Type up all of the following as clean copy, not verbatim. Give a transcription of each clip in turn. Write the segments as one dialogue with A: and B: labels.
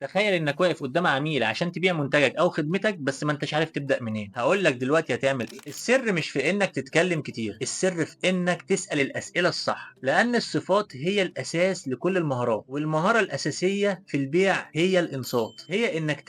A: تخيل انك واقف قدام عميل عشان تبيع منتجك او خدمتك بس ما انتش عارف تبدأ منين. هقول لك دلوقتي هتعمل ايه. السر مش في انك تتكلم كتير، السر في انك تسأل الأسئلة الصح، لان الصفات هي الاساس لكل المهارات، والمهارة الاساسية في البيع هي الانصات. هي انك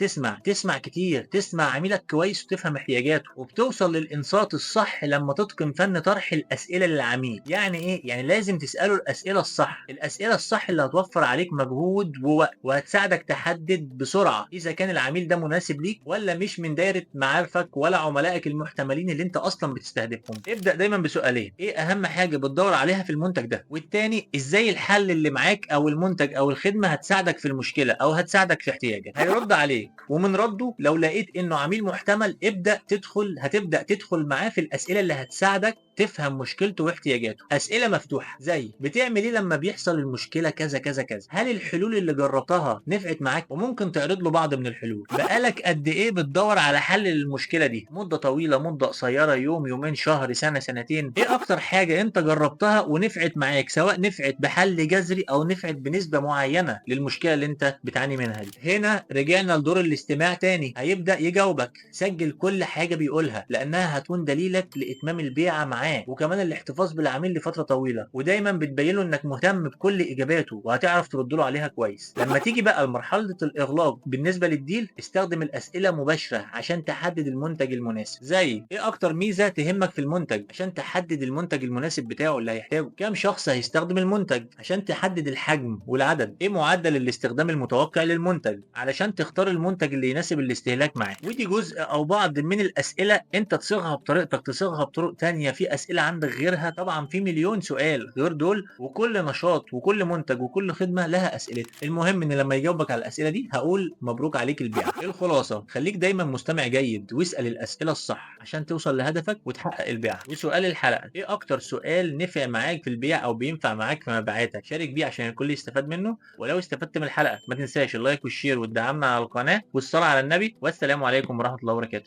A: تسمع كتير، تسمع عميلك كويس وتفهم احتياجاته، وبتوصل للانصات الصح لما تتقن فن طرح الأسئلة للعميل. يعني ايه؟ يعني لازم تسأله الأسئلة الصح، الأسئلة الصح اللي هتوفر عليك مجهود ووقت، وهتساعدك تحدد بسرعة إذا كان العميل ده مناسب ليك ولا مش من دايرة معارفك ولا عملائك المحتملين اللي أنت أصلا بتستهدفهم. ابدأ دايما بسؤالين: إيه أهم حاجة بتدور عليها في المنتج ده؟ والتاني: إزاي الحل اللي معاك أو المنتج أو الخدمة هتساعدك في المشكلة أو هتساعدك في احتياجك؟ هيرد عليك، ومن رده لو لقيت إنه عميل محتمل هتبدأ تدخل معاه في الأسئلة اللي هتساعدك تفهم مشكلته واحتياجاته. أسئلة مفتوحة زي: بتعمل إيه لما بيحصل المشكلة كذا كذا كذا؟ هل الحلول اللي جربتها نفعت معاك؟ وممكن تعرض له بعض من الحلول. بقالك قد إيه بتدور على حل للمشكلة دي؟ مدة طويلة، مدة قصيرة، يوم، يومين، شهر، سنة، سنتين؟ إيه أكتر حاجة أنت جربتها ونفعت معاك، سواء نفعت بحل جذري أو نفعت بنسبة معينة للمشكلة اللي أنت بتعاني منها دي؟ هنا رجعنا لدور الاستماع تاني. هيبدأ يجاوبك، سجل كل حاجة بيقولها لأنها هتكون دليلك لإتمام البيعة معاه، وكمان الاحتفاظ بالعميل لفترة طويلة، ودايما بتبين له إنك مهتم بكل إجاباته وهتعرف ترد له عليها كويس. لما تيجي بقى لمرحلة الإغلاق بالنسبة للديل، استخدم الأسئلة مباشرة عشان تحدد المنتج المناسب. زي: إيه أكتر ميزة تهمك في المنتج؟ عشان تحدد المنتج المناسب بتاعه اللي هيحتاجه. كام شخص هيستخدم المنتج؟ عشان تحدد الحجم والعدد. إيه معدل الاستخدام المتوقع للمنتج؟ علشان تختار المنتج اللي يناسب الاستهلاك معاه. ودي جزء او بعض من الاسئله انت تصيغها بطريقتك، تصيغها بطرق تانية. في اسئله عندك غيرها طبعا، في مليون سؤال غير دول، وكل نشاط وكل منتج وكل خدمه لها اسئلتها. المهم ان لما يجاوبك على الاسئله دي هقول مبروك عليك البيع. الخلاصه: خليك دايما مستمع جيد واسال الاسئله الصح عشان توصل لهدفك وتحقق البيع. وسؤال الحلقه: ايه اكتر سؤال نفع معاك في البيع او بينفع معاك في مبيعاتك؟ شارك بيه عشان الكل يستفاد منه. ولو استفدت من الحلقه ما تنساش اللايك والشير والدعم على القناه والصلاه على النبي. والسلام عليكم ورحمه الله وبركاته.